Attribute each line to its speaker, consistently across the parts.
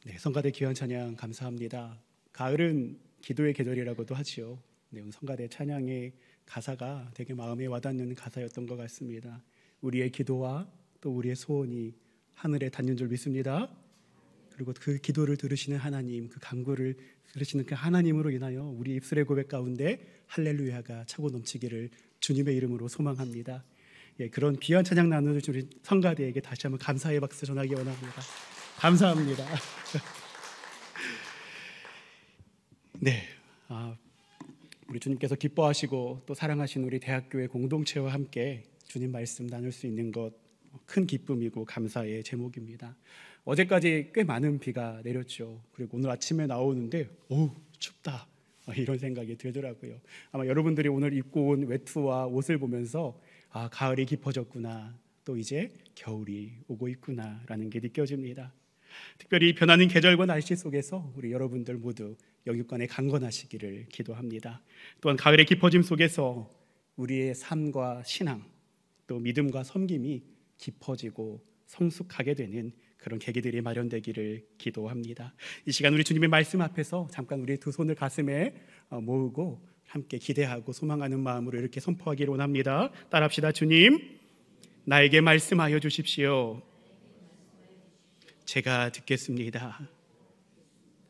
Speaker 1: 네, 성가대 귀한 찬양 감사합니다. 가을은 기도의 계절이라고도 하지요. 네, 오늘 성가대 찬양의 가사가 되게 마음에 와닿는 가사였던 것 같습니다. 우리의 기도와 또 우리의 소원이 하늘에 닿는 줄 믿습니다. 그리고 그 기도를 들으시는 하나님, 그 간구를 들으시는 그 하나님으로 인하여 우리 입술의 고백 가운데 할렐루야가 차고 넘치기를 주님의 이름으로 소망합니다. 예, 그런 귀한 찬양 나누어주신 우리 성가대에게 다시 한번 감사의 박수 전하기 원합니다. 감사합니다. 네, 우리 주님께서 기뻐하시고 또 사랑하신 우리 대학교의 공동체와 함께 주님 말씀 나눌 수 있는 것 큰 기쁨이고 감사의 제목입니다. 어제까지 꽤 많은 비가 내렸죠. 그리고 오늘 아침에 나오는데 춥다 이런 생각이 들더라고요. 아마 여러분들이 오늘 입고 온 외투와 옷을 보면서 가을이 깊어졌구나, 또 이제 겨울이 오고 있구나라는 게 느껴집니다. 특별히 변하는 계절과 날씨 속에서 우리 여러분들 모두 영육간에 강건하시기를 기도합니다. 또한 가을의 깊어짐 속에서 우리의 삶과 신앙, 또 믿음과 섬김이 깊어지고 성숙하게 되는 그런 계기들이 마련되기를 기도합니다. 이 시간 우리 주님의 말씀 앞에서 잠깐 우리 두 손을 가슴에 모으고 함께 기대하고 소망하는 마음으로 이렇게 선포하기를 원합니다. 따라합시다. 주님, 나에게 말씀하여 주십시오. 제가 듣겠습니다.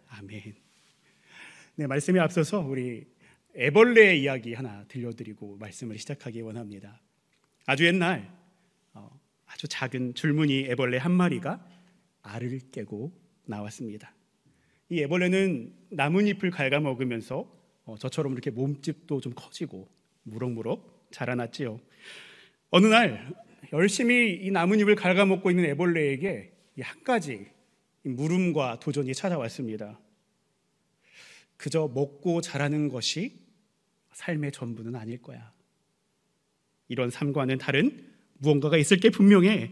Speaker 1: 아멘. 네, 말씀에 앞서서 우리 애벌레의 이야기 하나 들려드리고 말씀을 시작하기 원합니다. 아주 옛날 아주 작은 줄무늬 애벌레 한 마리가 알을 깨고 나왔습니다. 이 애벌레는 나뭇잎을 갉아먹으면서 저처럼 이렇게 몸집도 좀 커지고 무럭무럭 자라났지요. 어느 날 열심히 이 나뭇잎을 갉아먹고 있는 애벌레에게 한 가지 물음과 도전이 찾아왔습니다. 그저 먹고 자라는 것이 삶의 전부는 아닐 거야. 이런 삶과는 다른 무언가가 있을 게 분명해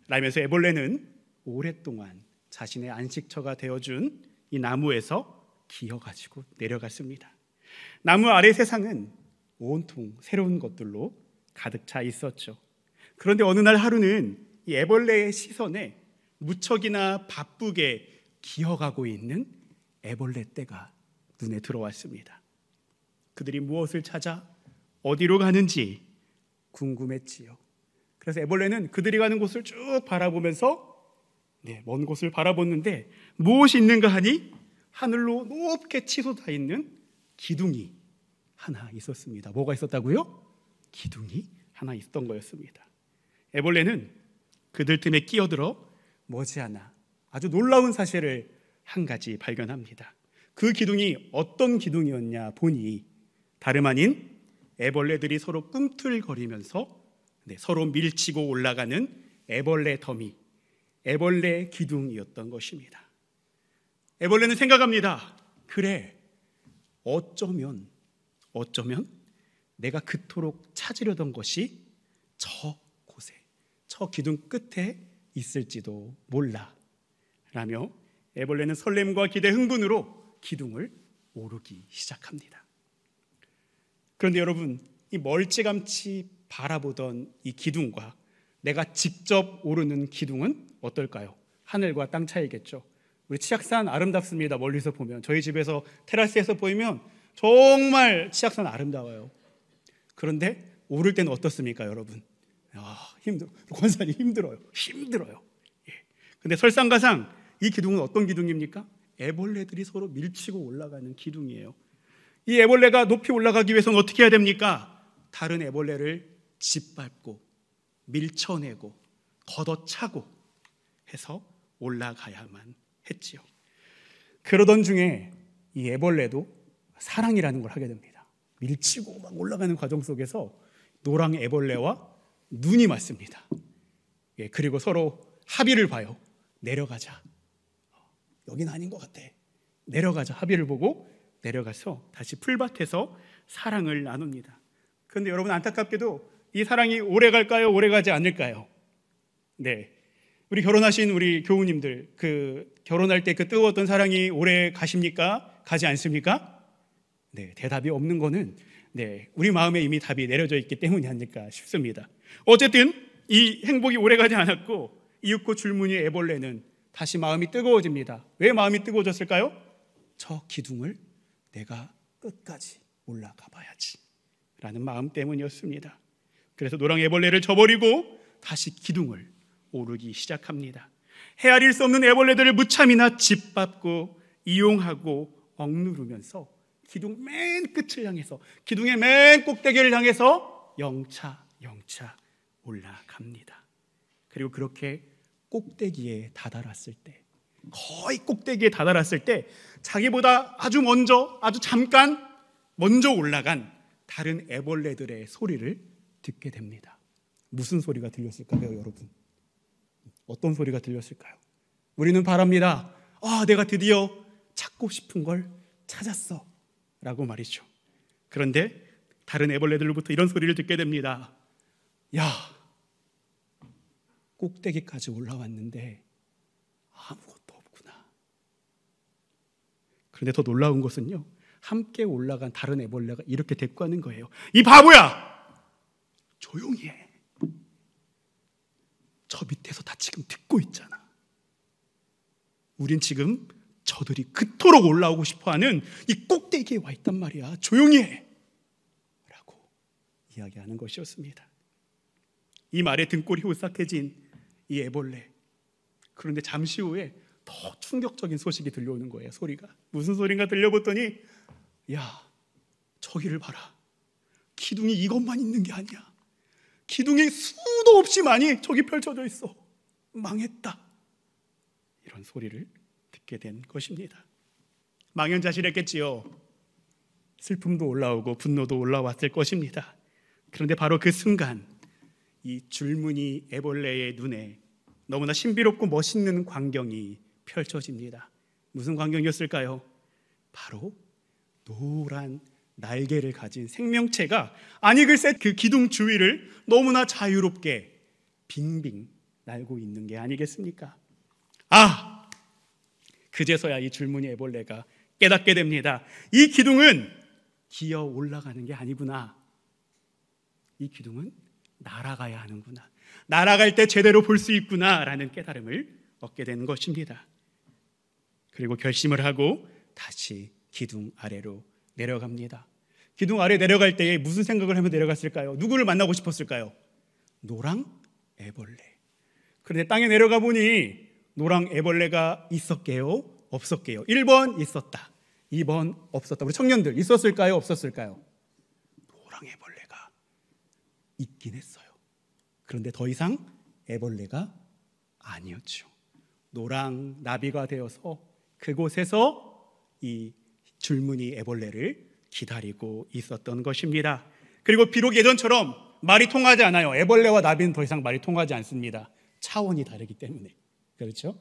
Speaker 1: 라면서 애벌레는 오랫동안 자신의 안식처가 되어준 이 나무에서 기어가지고 내려갔습니다. 나무 아래 세상은 온통 새로운 것들로 가득 차 있었죠. 그런데 어느 날 하루는 이 애벌레의 시선에 무척이나 바쁘게 기어가고 있는 애벌레 떼가 눈에 들어왔습니다. 그들이 무엇을 찾아 어디로 가는지 궁금했지요. 그래서 애벌레는 그들이 가는 곳을 쭉 바라보면서 먼 곳을 바라보는데 무엇이 있는가 하니 하늘로 높게 치솟아 있는 기둥이 하나 있었습니다. 뭐가 있었다고요? 기둥이 하나 있던 거였습니다. 애벌레는 그들 틈에 끼어들어 머지않아 아주 놀라운 사실을 한 가지 발견합니다. 그 기둥이 어떤 기둥이었냐 보니 다름 아닌 애벌레들이 서로 꿈틀거리면서 서로 밀치고 올라가는 애벌레 더미, 애벌레 기둥이었던 것입니다. 애벌레는 생각합니다. 그래, 어쩌면 내가 그토록 찾으려던 것이 저 곳에, 저 기둥 끝에 있을지도 몰라 라며 애벌레는 설렘과 기대, 흥분으로 기둥을 오르기 시작합니다. 그런데 여러분, 이 멀찌감치 바라보던 이 기둥과 내가 직접 오르는 기둥은 어떨까요? 하늘과 땅 차이겠죠. 우리 치악산 아름답습니다. 멀리서 보면 저희 집에서 테라스에서 보이면 정말 치악산 아름다워요. 그런데 오를 때는 어떻습니까, 여러분? 권사님 힘들어요. 예. 근데 설상가상 이 기둥은 어떤 기둥입니까? 애벌레들이 서로 밀치고 올라가는 기둥이에요. 이 애벌레가 높이 올라가기 위해서는 어떻게 해야 됩니까? 다른 애벌레를 짓밟고 밀쳐내고 걷어차고 해서 올라가야만 했지요. 그러던 중에 이 애벌레도 사랑이라는 걸 하게 됩니다. 밀치고 막 올라가는 과정 속에서 노랑 애벌레와 눈이 맞습니다. 그리고 서로 합의를 봐요. 내려가자. 여긴 아닌 것 같아. 내려가자. 합의를 보고 내려가서 다시 풀밭에서 사랑을 나눕니다. 그런데 여러분, 안타깝게도 이 사랑이 오래 갈까요? 오래 가지 않을까요? 네, 우리 결혼하신 우리 교우님들, 그 결혼할 때 그 뜨거웠던 사랑이 오래 가십니까? 가지 않습니까? 네, 대답이 없는 거는 우리 마음에 이미 답이 내려져 있기 때문이 아닐까 싶습니다. 어쨌든 이 행복이 오래 가지 않았고 이윽고 줄무늬 애벌레는 다시 마음이 뜨거워집니다. 왜 마음이 뜨거워졌을까요? 저 기둥을 내가 끝까지 올라가 봐야지 라는 마음 때문이었습니다. 그래서 노랑 애벌레를 저버리고 다시 기둥을 오르기 시작합니다. 헤아릴 수 없는 애벌레들을 무참이나 짓밟고 이용하고 억누르면서 기둥 맨 끝을 향해서, 기둥의 맨 꼭대기를 향해서 영차 올라갑니다. 그리고 그렇게 꼭대기에 다다랐을 때, 거의 꼭대기에 다다랐을 때 자기보다 아주 잠깐 먼저 올라간 다른 애벌레들의 소리를 듣게 됩니다. 무슨 소리가 들렸을까요, 여러분? 어떤 소리가 들렸을까요? 우리는 바랍니다. 내가 드디어 찾고 싶은 걸 찾았어 라고 말이죠. 그런데 다른 애벌레들로부터 이런 소리를 듣게 됩니다. 야, 꼭대기까지 올라왔는데 아무것도 없구나. 그런데 더 놀라운 것은요, 함께 올라간 다른 애벌레가 이렇게 대꾸하는 거예요. 이 바보야! 조용히 해. 저 밑에서 다 지금 듣고 있잖아. 우린 지금 저들이 그토록 올라오고 싶어하는 이 꼭대기에 와 있단 말이야. 조용히 해 라고 이야기하는 것이었습니다. 이 말에 등골이 오싹해진 이 애벌레. 그런데 잠시 후에 더 충격적인 소식이 들려오는 거예요. 소리가 무슨 소린가 들려봤더니, 야, 저기를 봐라. 기둥이 이것만 있는 게 아니야. 기둥이 수도 없이 많이 저기 펼쳐져 있어. 망했다. 이런 소리를 듣게 된 것입니다. 망연자실했겠지요. 슬픔도 올라오고 분노도 올라왔을 것입니다. 그런데 바로 그 순간 이 줄무늬 애벌레의 눈에 너무나 신비롭고 멋있는 광경이 펼쳐집니다. 무슨 광경이었을까요? 바로 노란 날개를 가진 생명체가, 아니 글쎄 그 기둥 주위를 너무나 자유롭게 빙빙 날고 있는 게 아니겠습니까? 그제서야 이 줄무늬 애벌레가 깨닫게 됩니다. 이 기둥은 기어 올라가는 게 아니구나. 이 기둥은 날아가야 하는구나. 날아갈 때 제대로 볼 수 있구나 라는 깨달음을 얻게 되는 것입니다. 그리고 결심을 하고 다시 기둥 아래로 내려갑니다. 기둥 아래 내려갈 때에 무슨 생각을 하며 내려갔을까요? 누구를 만나고 싶었을까요? 노랑 애벌레. 그런데 땅에 내려가 보니 노랑 애벌레가 있었게요? 없었게요? 1번 있었다, 2번 없었다. 우리 청년들 있었을까요? 없었을까요? 노랑 애벌레가 있긴 했어요. 그런데 더 이상 애벌레가 아니었죠. 노랑 나비가 되어서 그곳에서 이 줄무늬 애벌레를 기다리고 있었던 것입니다. 그리고 비록 예전처럼 말이 통하지 않아요. 애벌레와 나비는 더 이상 말이 통하지 않습니다. 차원이 다르기 때문에. 그렇죠?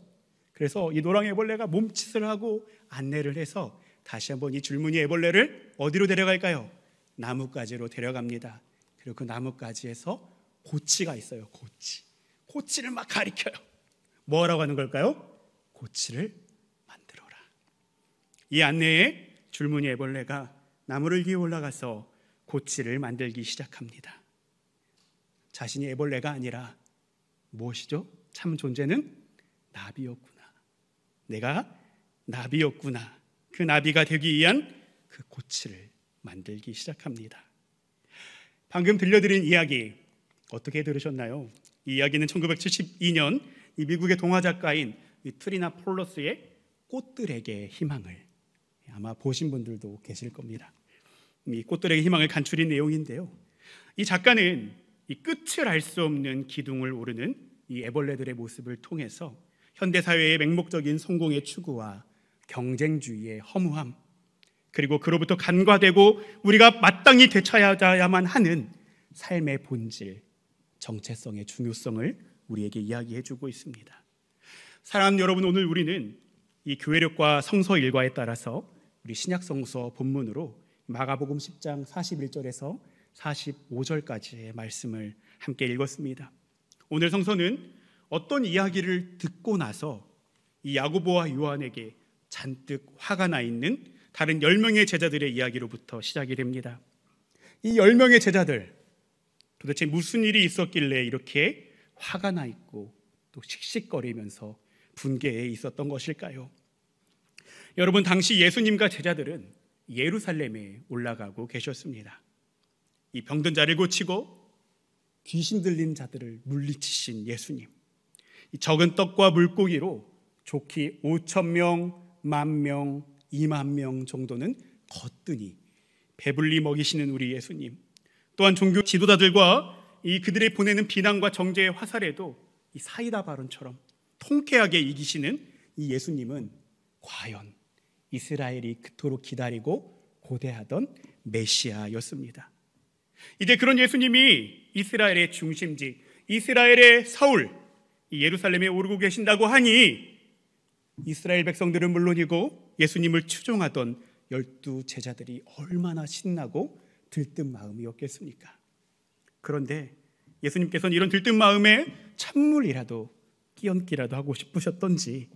Speaker 1: 그래서 이 노랑 애벌레가 몸짓을 하고 안내를 해서 다시 한번 이 줄무늬 애벌레를 어디로 데려갈까요? 나뭇가지로 데려갑니다. 그리고 그 나뭇가지에서 고치가 있어요. 고치를 막 가리켜요. 뭐라고 하는 걸까요? 고치를 만들어라. 이 안내에 줄무늬 애벌레가 나무를 위에 올라가서 고치를 만들기 시작합니다. 자신이 애벌레가 아니라 무엇이죠? 참 존재는 나비였구나. 내가 나비였구나. 그 나비가 되기 위한 그 고치를 만들기 시작합니다. 방금 들려드린 이야기 어떻게 들으셨나요? 이 이야기는 1972년 이 미국의 동화 작가인 트리나 폴러스의 꽃들에게 희망을, 아마 보신 분들도 계실 겁니다. 이 꽃들에게 희망을 간추린 내용인데요. 이 작가는 이 끝을 알 수 없는 기둥을 오르는 이 애벌레들의 모습을 통해서 현대사회의 맹목적인 성공의 추구와 경쟁주의의 허무함, 그리고 그로부터 간과되고 우리가 마땅히 되찾아야만 하는 삶의 본질, 정체성의 중요성을 우리에게 이야기해주고 있습니다. 사랑하는 여러분, 오늘 우리는 이 교회력과 성서 일과에 따라서 우리 신약성서 본문으로 마가복음 10장 41절에서 45절까지의 말씀을 함께 읽었습니다. 오늘 성서는 어떤 이야기를 듣고 나서 이 야고보와 요한에게 잔뜩 화가 나 있는 다른 10명의 제자들의 이야기로부터 시작이 됩니다. 이 10명의 제자들, 도대체 무슨 일이 있었길래 이렇게 화가 나 있고 또 씩씩거리면서 분개에 있었던 것일까요? 여러분, 당시 예수님과 제자들은 예루살렘에 올라가고 계셨습니다. 이 병든 자를 고치고 귀신 들린 자들을 물리치신 예수님, 이 적은 떡과 물고기로 좋기 5,000명, 10,000명, 20,000명 정도는 거뜬히 배불리 먹이시는 우리 예수님, 또한 종교 지도자들과 이 그들의 보내는 비난과 정죄의 화살에도 이 사이다 발언처럼 통쾌하게 이기시는 이 예수님은 과연 이스라엘이 그토록 기다리고 고대하던 메시아였습니다. 이제 그런 예수님이 이스라엘의 중심지, 이스라엘의 서울, 예루살렘에 오르고 계신다고 하니 이스라엘 백성들은 물론이고 예수님을 추종하던 12 제자들이 얼마나 신나고 들뜬 마음이었겠습니까? 그런데 예수님께서는 이런 들뜬 마음에 찬물이라도 끼얹기라도 하고 싶으셨던지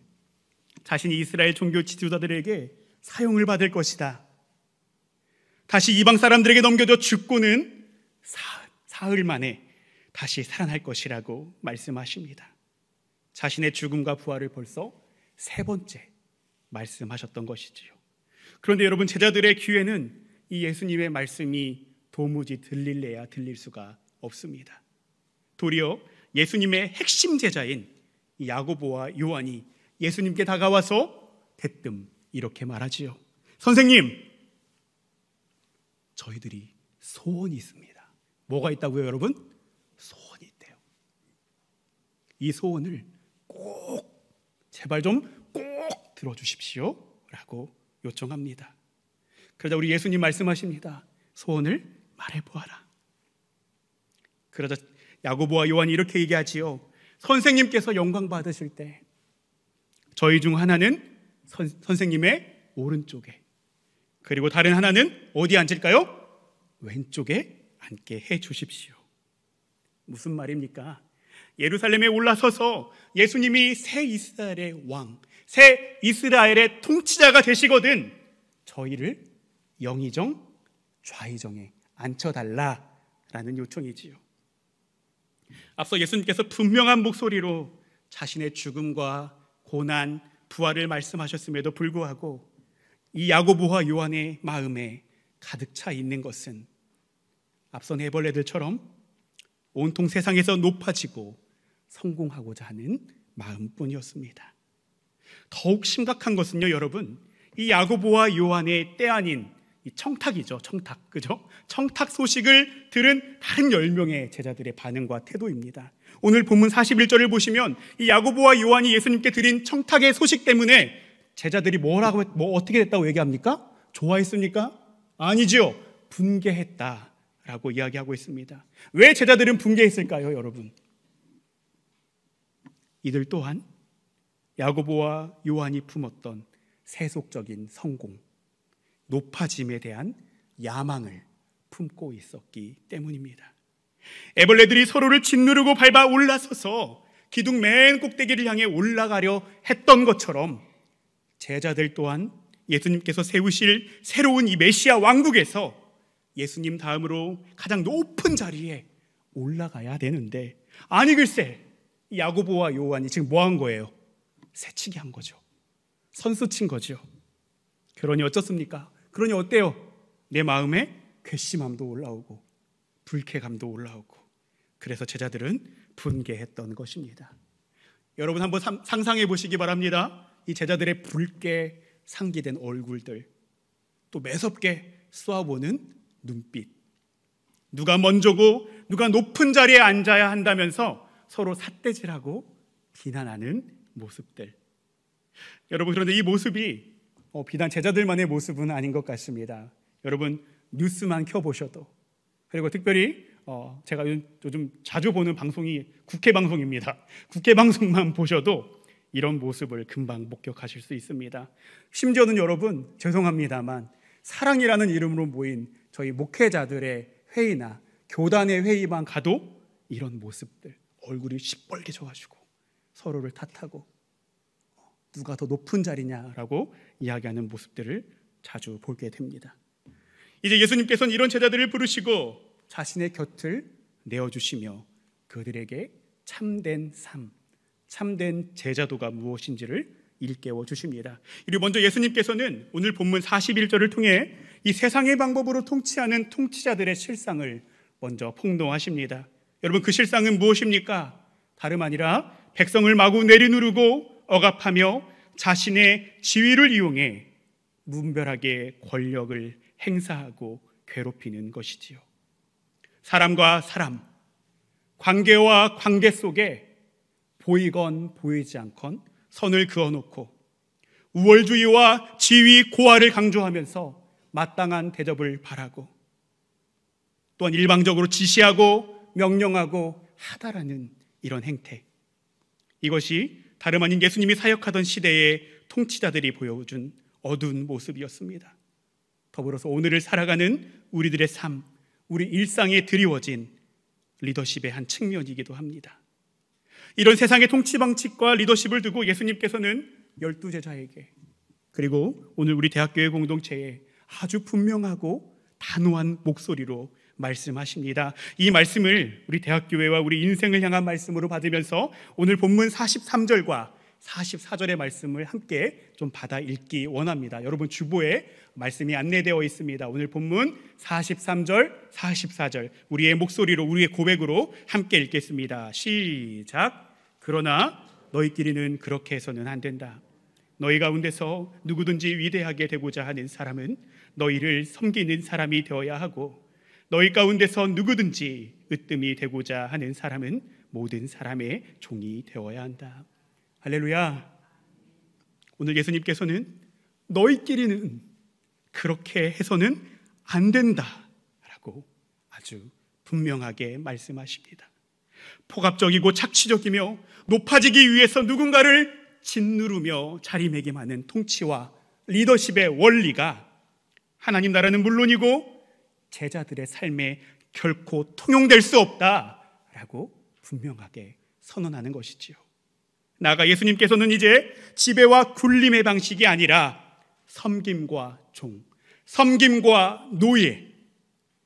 Speaker 1: 자신이 이스라엘 종교 지도자들에게 사용을 받을 것이다, 다시 이방 사람들에게 넘겨져 죽고는 사흘 만에 다시 살아날 것이라고 말씀하십니다. 자신의 죽음과 부활을 벌써 3번째 말씀하셨던 것이지요. 그런데 여러분, 제자들의 귀에는 이 예수님의 말씀이 도무지 들릴래야 들릴 수가 없습니다. 도리어 예수님의 핵심 제자인 야고보와 요한이 예수님께 다가와서 대뜸 이렇게 말하지요. 선생님, 저희들이 소원이 있습니다. 뭐가 있다고요, 여러분? 소원이 있대요. 이 소원을 꼭, 제발 좀 꼭 들어주십시오 라고 요청합니다. 그러자 우리 예수님 말씀하십니다. 소원을 말해보아라. 그러자 야고보와 요한이 이렇게 얘기하지요. 선생님께서 영광 받으실 때 저희 중 하나는 선생님의 오른쪽에, 그리고 다른 하나는 어디 앉을까요? 왼쪽에 앉게 해 주십시오. 무슨 말입니까? 예루살렘에 올라서서 예수님이 새 이스라엘의 왕, 새 이스라엘의 통치자가 되시거든 저희를 영의정, 좌의정에 앉혀달라라는 요청이지요. 앞서 예수님께서 분명한 목소리로 자신의 죽음과 고난, 부활을 말씀하셨음에도 불구하고 이 야고보와 요한의 마음에 가득 차 있는 것은 앞선 해벌레들처럼 온통 세상에서 높아지고 성공하고자 하는 마음뿐이었습니다. 더욱 심각한 것은요, 여러분, 이 야고보와 요한의 때 아닌 이 청탁이죠. 청탁, 그죠? 청탁 소식을 들은 다른 10명의 제자들의 반응과 태도입니다. 오늘 본문 41절을 보시면 이 야고보와 요한이 예수님께 드린 청탁의 소식 때문에 제자들이 어떻게 됐다고 얘기합니까? 좋아했습니까? 아니지요. 분개했다라고 이야기하고 있습니다. 왜 제자들은 분개했을까요, 여러분? 이들 또한 야고보와 요한이 품었던 세속적인 성공, 높아짐에 대한 야망을 품고 있었기 때문입니다. 애벌레들이 서로를 짓누르고 밟아 올라서서 기둥 맨 꼭대기를 향해 올라가려 했던 것처럼 제자들 또한 예수님께서 세우실 새로운 이 메시아 왕국에서 예수님 다음으로 가장 높은 자리에 올라가야 되는데, 아니 글쎄 야고보와 요한이 지금 뭐 한 거예요? 새치기 한 거죠. 선수 친 거죠. 그러니 어쩌습니까? 그러니 어때요? 내 마음에 괘씸함도 올라오고 불쾌감도 올라오고, 그래서 제자들은 분개했던 것입니다. 여러분 한번 상상해 보시기 바랍니다. 이 제자들의 붉게 상기된 얼굴들, 또 매섭게 쏘아보는 눈빛, 누가 먼저고 누가 높은 자리에 앉아야 한다면서 서로 삿대질하고 비난하는 모습들. 여러분, 그런데 이 모습이 비단 제자들만의 모습은 아닌 것 같습니다. 여러분, 뉴스만 켜보셔도, 그리고 특별히 제가 요즘 자주 보는 방송이 국회 방송입니다. 국회 방송만 보셔도 이런 모습을 금방 목격하실 수 있습니다. 심지어는 여러분, 죄송합니다만 사랑이라는 이름으로 모인 저희 목회자들의 회의나 교단의 회의만 가도 이런 모습들, 얼굴이 시뻘개져가지고 서로를 탓하고 누가 더 높은 자리냐라고 이야기하는 모습들을 자주 보게 됩니다. 이제 예수님께서는 이런 제자들을 부르시고 자신의 곁을 내어주시며 그들에게 참된 삶, 참된 제자도가 무엇인지를 일깨워 주십니다. 그리고 먼저 예수님께서는 오늘 본문 41절을 통해 이 세상의 방법으로 통치하는 통치자들의 실상을 먼저 폭로하십니다. 여러분, 그 실상은 무엇입니까? 다름 아니라 백성을 마구 내리누르고 억압하며 자신의 지위를 이용해 무분별하게 권력을 행사하고 괴롭히는 것이지요. 사람과 사람, 관계와 관계 속에 보이건 보이지 않건 선을 그어놓고 우월주의와 지위 고하를 강조하면서 마땅한 대접을 바라고 또한 일방적으로 지시하고 명령하고 하다라는 이런 행태, 이것이 다름 아닌 예수님이 사역하던 시대의 통치자들이 보여준 어두운 모습이었습니다. 더불어서 오늘을 살아가는 우리들의 삶, 우리 일상에 드리워진 리더십의 한 측면이기도 합니다. 이런 세상의 통치 방식과 리더십을 두고 예수님께서는 12제자에게 그리고 오늘 우리 대학교의 공동체에 아주 분명하고 단호한 목소리로 말씀하십니다. 이 말씀을 우리 대학교회와 우리 인생을 향한 말씀으로 받으면서 오늘 본문 43절과 44절의 말씀을 함께 좀 받아 읽기 원합니다. 여러분 주보에 말씀이 안내되어 있습니다. 오늘 본문 43절, 44절 우리의 목소리로 우리의 고백으로 함께 읽겠습니다. 시작. 그러나 너희끼리는 그렇게 해서는 안 된다. 너희 가운데서 누구든지 위대하게 되고자 하는 사람은 너희를 섬기는 사람이 되어야 하고 너희 가운데서 누구든지 으뜸이 되고자 하는 사람은 모든 사람의 종이 되어야 한다. 할렐루야. 오늘 예수님께서는 너희끼리는 그렇게 해서는 안 된다라고 아주 분명하게 말씀하십니다. 폭압적이고 착취적이며 높아지기 위해서 누군가를 짓누르며 자리매김하는 통치와 리더십의 원리가 하나님 나라는 물론이고 제자들의 삶에 결코 통용될 수 없다라고 분명하게 선언하는 것이지요. 나아가 예수님께서는 이제 지배와 굴림의 방식이 아니라 섬김과 종, 섬김과 노예,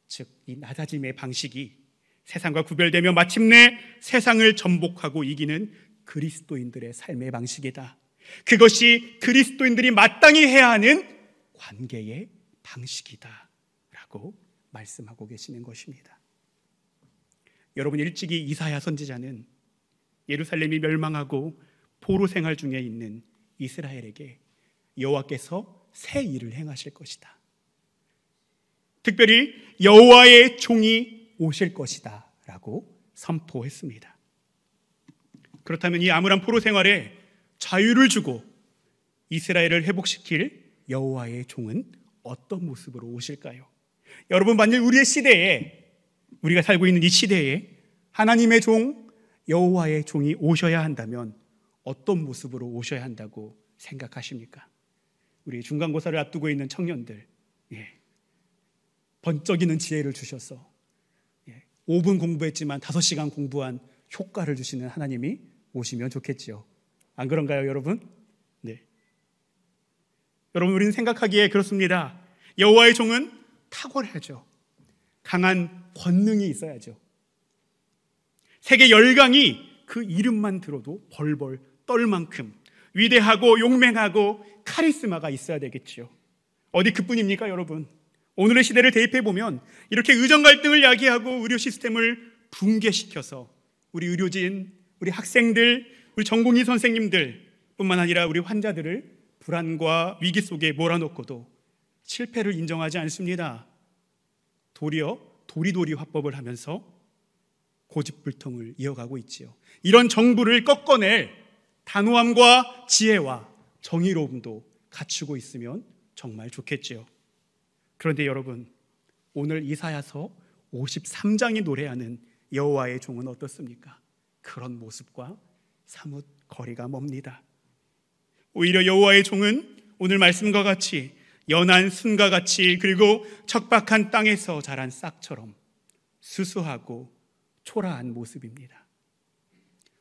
Speaker 1: 즉 이 낮아짐의 방식이 세상과 구별되며 마침내 세상을 전복하고 이기는 그리스도인들의 삶의 방식이다. 그것이 그리스도인들이 마땅히 해야 하는 관계의 방식이다 라고 말씀하고 계시는 것입니다. 여러분, 일찍이 이사야 선지자는 예루살렘이 멸망하고 포로 생활 중에 있는 이스라엘에게 여호와께서 새 일을 행하실 것이다, 특별히 여호와의 종이 오실 것이다 라고 선포했습니다. 그렇다면 이 암울한 포로 생활에 자유를 주고 이스라엘을 회복시킬 여호와의 종은 어떤 모습으로 오실까요? 여러분, 만일 우리의 시대에, 우리가 살고 있는 이 시대에 하나님의 종, 여호와의 종이 오셔야 한다면 어떤 모습으로 오셔야 한다고 생각하십니까? 우리 중간고사를 앞두고 있는 청년들, 번쩍이는 지혜를 주셔서 5분 공부했지만 5시간 공부한 효과를 주시는 하나님이 오시면 좋겠지요. 안 그런가요, 여러분? 네. 여러분, 우리는 생각하기에 그렇습니다. 여호와의 종은 탁월해야죠. 강한 권능이 있어야죠. 세계 열강이 그 이름만 들어도 벌벌 떨 만큼 위대하고 용맹하고 카리스마가 있어야 되겠지요. 어디 그뿐입니까, 여러분? 오늘의 시대를 대입해 보면 이렇게 의정 갈등을 야기하고 의료 시스템을 붕괴시켜서 우리 의료진, 우리 학생들, 우리 전공의 선생님들 뿐만 아니라 우리 환자들을 불안과 위기 속에 몰아넣고도 실패를 인정하지 않습니다. 도리어 도리도리 화법을 하면서 고집불통을 이어가고 있지요. 이런 정부를 꺾어낼 단호함과 지혜와 정의로움도 갖추고 있으면 정말 좋겠지요. 그런데 여러분, 오늘 이사야서 53장이 노래하는 여호와의 종은 어떻습니까? 그런 모습과 사뭇 거리가 멉니다. 오히려 여호와의 종은 오늘 말씀과 같이 연한 순과 같이, 그리고 척박한 땅에서 자란 싹처럼 수수하고 초라한 모습입니다.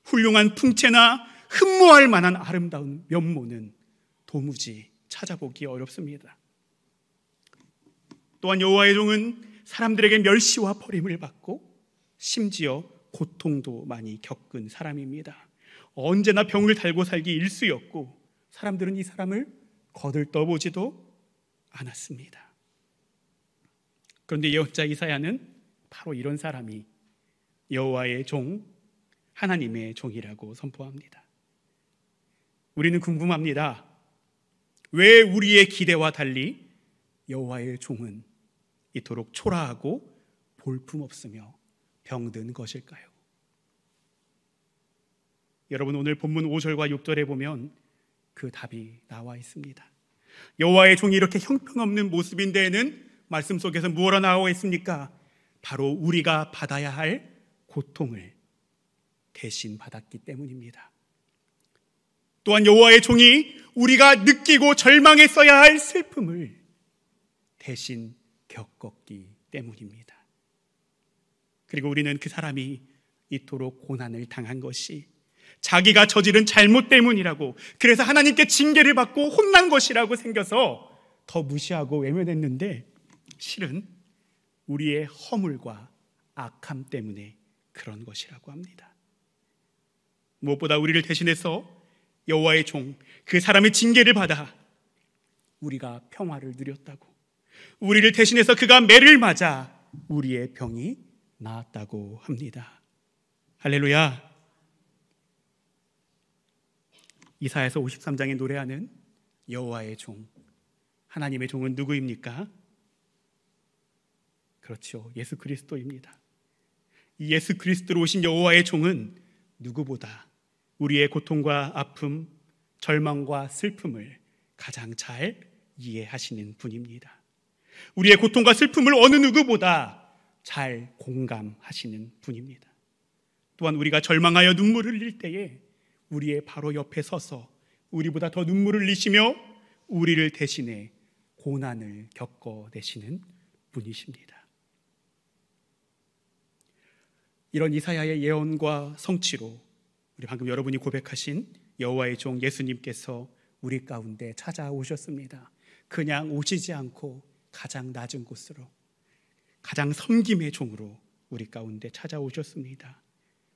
Speaker 1: 훌륭한 풍채나 흠모할 만한 아름다운 면모는 도무지 찾아보기 어렵습니다. 또한 여호와의 종은 사람들에게 멸시와 버림을 받고 심지어 고통도 많이 겪은 사람입니다. 언제나 병을 달고 살기 일쑤였고 사람들은 이 사람을 거들떠보지도 않았습니다. 그런데 예언자 이사야는 바로 이런 사람이 여호와의 종, 하나님의 종이라고 선포합니다. 우리는 궁금합니다. 왜 우리의 기대와 달리 여호와의 종은 이토록 초라하고 볼품없으며 병든 것일까요? 여러분, 오늘 본문 5절과 6절에 보면 그 답이 나와 있습니다. 여호와의 종이 이렇게 형편없는 모습인 데에는 말씀 속에서 무엇으로 나와 있습니까? 바로 우리가 받아야 할 고통을 대신 받았기 때문입니다. 또한 여호와의 종이 우리가 느끼고 절망했어야 할 슬픔을 대신 겪었기 때문입니다. 그리고 우리는 그 사람이 이토록 고난을 당한 것이 자기가 저지른 잘못 때문이라고, 그래서 하나님께 징계를 받고 혼난 것이라고 생겨서 더 무시하고 외면했는데 실은 우리의 허물과 악함 때문에 그런 것이라고 합니다. 무엇보다 우리를 대신해서 여호와의 종, 그 사람의 징계를 받아 우리가 평화를 누렸다고, 우리를 대신해서 그가 매를 맞아 우리의 병이 나았다고 합니다. 할렐루야. 이사야서 53장에 노래하는 여호와의 종, 하나님의 종은 누구입니까? 그렇죠, 예수 그리스도입니다. 이 예수 그리스도로 오신 여호와의 종은 누구보다 우리의 고통과 아픔, 절망과 슬픔을 가장 잘 이해하시는 분입니다. 우리의 고통과 슬픔을 어느 누구보다 잘 공감하시는 분입니다. 또한 우리가 절망하여 눈물을 흘릴 때에 우리의 바로 옆에 서서 우리보다 더 눈물을 흘리시며 우리를 대신해 고난을 겪어내시는 분이십니다. 이런 이사야의 예언과 성취로 우리 방금 여러분이 고백하신 여호와의 종 예수님께서 우리 가운데 찾아오셨습니다. 그냥 오시지 않고 가장 낮은 곳으로, 가장 섬김의 종으로 우리 가운데 찾아오셨습니다.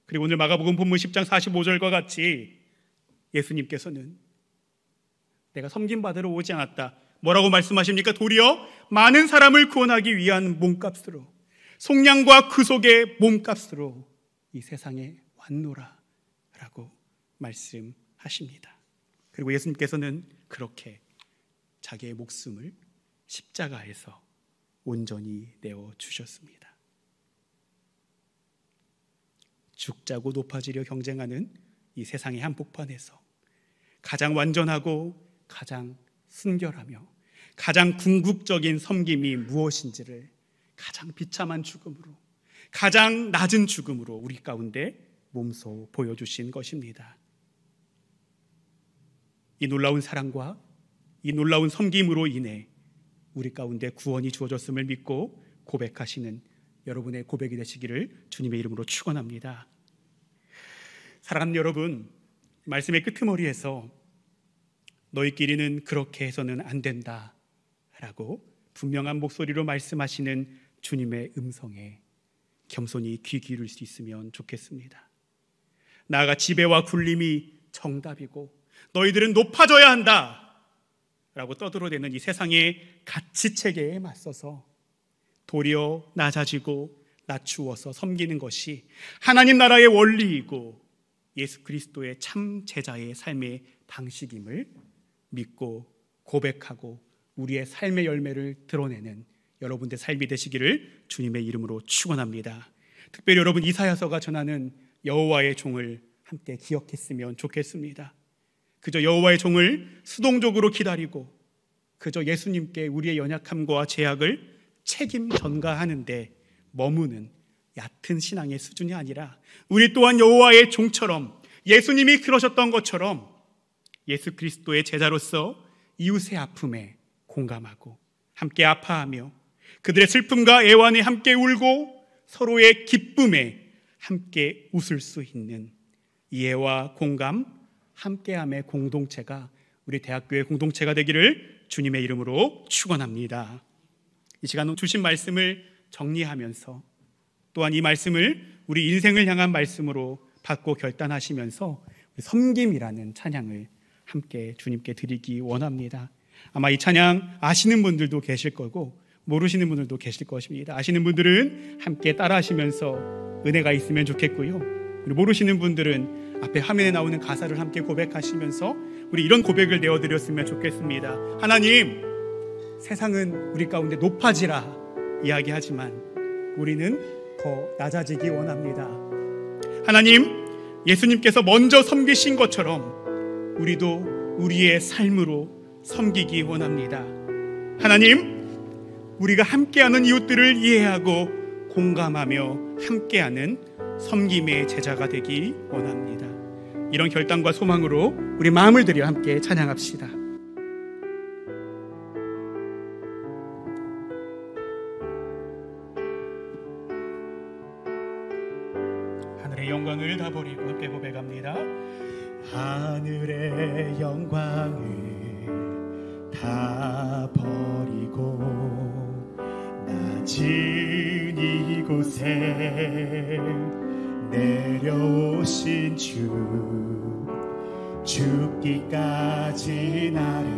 Speaker 1: 그리고 오늘 마가복음 본문 10장 45절과 같이 예수님께서는 내가 섬김받으러 오지 않았다. 뭐라고 말씀하십니까? 도리어 많은 사람을 구원하기 위한 몸값으로, 속량과 그 속의 몸값으로 이 세상에 왔노라 라고 말씀하십니다. 그리고 예수님께서는 그렇게 자기의 목숨을 십자가에서 온전히 내어주셨습니다. 죽자고 높아지려 경쟁하는 이 세상의 한복판에서 가장 완전하고 가장 순결하며 가장 궁극적인 섬김이 무엇인지를 가장 비참한 죽음으로, 가장 낮은 죽음으로 우리 가운데 몸소 보여주신 것입니다. 이 놀라운 사랑과 이 놀라운 섬김으로 인해 우리 가운데 구원이 주어졌음을 믿고 고백하시는 여러분의 고백이 되시기를 주님의 이름으로 축원합니다. 사랑하는 여러분, 말씀의 끄트머리에서 너희끼리는 그렇게 해서는 안 된다 라고 분명한 목소리로 말씀하시는 주님의 음성에 겸손히 귀 기울일 수 있으면 좋겠습니다. 나아가 지배와 굴림이 정답이고 너희들은 높아져야 한다 라고 떠들어대는 이 세상의 가치체계에 맞서서 도리어 낮아지고 낮추어서 섬기는 것이 하나님 나라의 원리이고 예수 그리스도의 참 제자의 삶의 방식임을 믿고 고백하고 우리의 삶의 열매를 드러내는 여러분의 삶이 되시기를 주님의 이름으로 축원합니다. 특별히 여러분, 이사야서가 전하는 여호와의 종을 함께 기억했으면 좋겠습니다. 그저 여호와의 종을 수동적으로 기다리고 그저 예수님께 우리의 연약함과 죄악을 책임 전가하는 데 머무는 얕은 신앙의 수준이 아니라 우리 또한 여호와의 종처럼 예수님이 그러셨던 것처럼 예수 그리스도의 제자로서 이웃의 아픔에 공감하고 함께 아파하며 그들의 슬픔과 애환에 함께 울고 서로의 기쁨에 함께 웃을 수 있는 이해와 공감, 함께함의 공동체가 우리 대학교의 공동체가 되기를 주님의 이름으로 축원합니다. 이 시간 주신 말씀을 정리하면서 또한 이 말씀을 우리 인생을 향한 말씀으로 받고 결단하시면서 섬김이라는 찬양을 함께 주님께 드리기 원합니다. 아마 이 찬양 아시는 분들도 계실 거고 모르시는 분들도 계실 것입니다. 아시는 분들은 함께 따라하시면서 은혜가 있으면 좋겠고요. 그리고 모르시는 분들은 앞에 화면에 나오는 가사를 함께 고백하시면서 우리 이런 고백을 내어드렸으면 좋겠습니다. 하나님, 세상은 우리 가운데 높아지라 이야기하지만 우리는 더 낮아지기 원합니다. 하나님, 예수님께서 먼저 섬기신 것처럼 우리도 우리의 삶으로 섬기기 원합니다. 하나님, 우리가 함께하는 이웃들을 이해하고 공감하며 함께하는 섬김의 제자가 되기 원합니다. 이런 결단과 소망으로 우리 마음을 들여 함께 찬양합시다. 하늘의 영광을 다 버리고 함께 고백합니다. 하늘의 영광을 다 버리고 낮은 이곳에 내려오신 주, 죽기까지 나를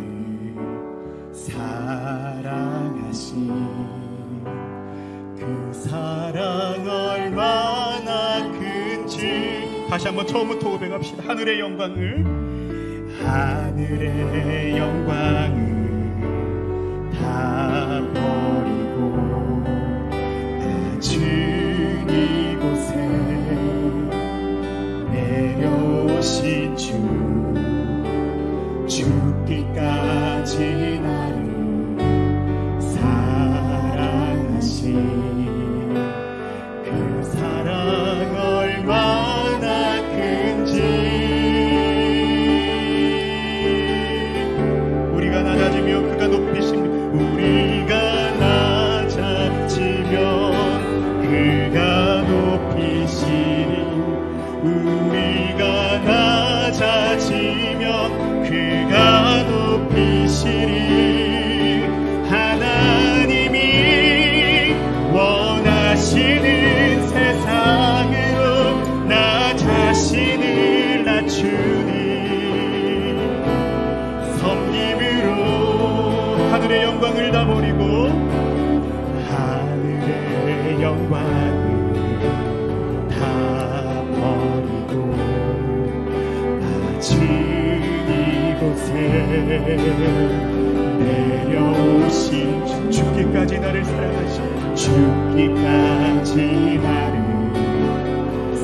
Speaker 1: 사랑하신 그 사랑 얼마나 큰지 다시 한번 처음부터 고백합시다. 하늘의 영광을 다 버리고 낮은 이곳에 내려오신 주, 죽기까지 나를 사랑하신 그 사랑 얼마나 큰지 우리가 낮아지며 그가 높이십니다. 우리가 낮아지면 그가 높이시니 우리가 낮아지면 그가 높이시니 하나님이 원하시는 세상으로 나 자신을 낮추니 섬김으로 하늘의 영광을 다 버리고 하늘의 영광을 다 버리고 낮은 이곳에 내려오신 주, 죽기까지 나를 사랑하신 죽기까지 나를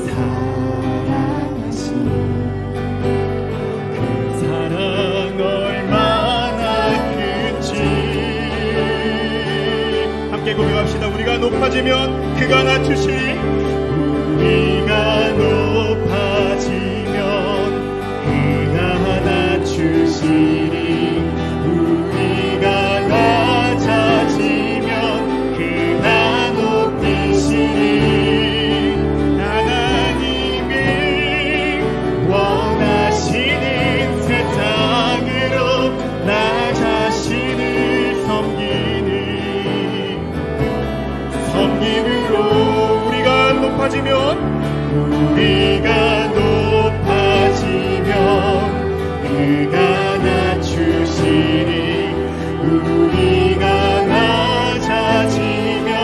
Speaker 1: 사랑하신 그 사랑 얼마나 큰지 함께 고백합시다. 우리가 높아지면 그가 낮추시니 우리가 높아지면 그가 낮추시니 우리가 낮아지면 그가 높이시니 하나님이 원하시는 세상으로 나 자신을 섬기는 섬김으로 우리가 높아지면 그가 낮추시니 우리가 낮아지면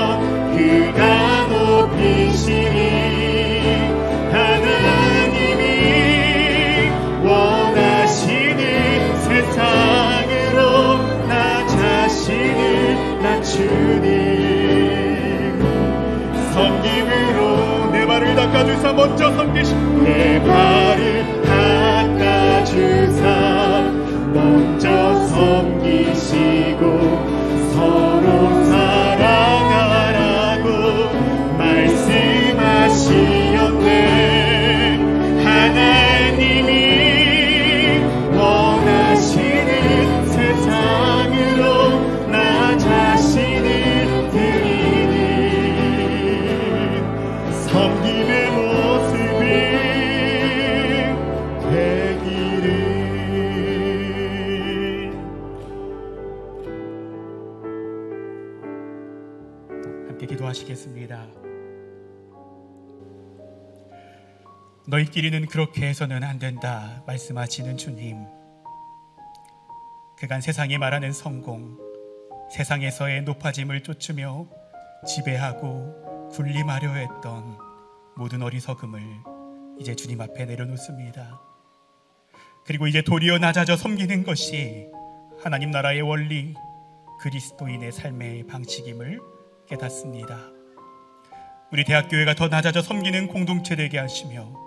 Speaker 1: 그가 높이시니 하나님이 원하시는 세상으로 나 자신을 낮추니 섬김으로 내 발을 닦아주사 먼저 섬기시고 내 발을 닦아주사 먼저 섬기시고 서로 사랑하라고 말씀하시었네. 하나님이 원하시는 세상으로 나 자신을 드리는 섬김의 모습이 되기를. 함께 기도하시겠습니다. 너희끼리는 그렇게 해서는 안 된다 말씀하시는 주님, 그간 세상이 말하는 성공, 세상에서의 높아짐을 쫓으며 지배하고 군림하려 했던 모든 어리석음을 이제 주님 앞에 내려놓습니다. 그리고 이제 도리어 낮아져 섬기는 것이 하나님 나라의 원리, 그리스도인의 삶의 방식임을 깨닫습니다. 우리 대학교회가 더 낮아져 섬기는 공동체 되게 하시며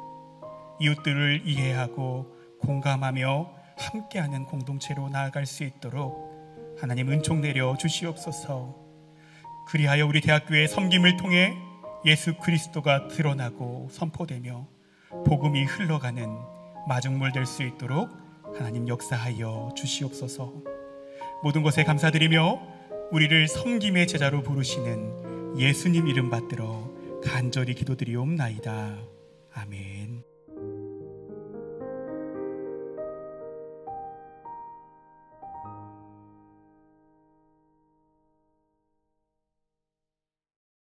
Speaker 1: 이웃들을 이해하고 공감하며 함께하는 공동체로 나아갈 수 있도록 하나님 은총 내려 주시옵소서. 그리하여 우리 대학교의 섬김을 통해 예수 그리스도가 드러나고 선포되며 복음이 흘러가는 마중물 될 수 있도록 하나님 역사하여 주시옵소서. 모든 것에 감사드리며 우리를 섬김의 제자로 부르시는 예수님 이름 받들어 간절히 기도드리옵나이다. 아멘.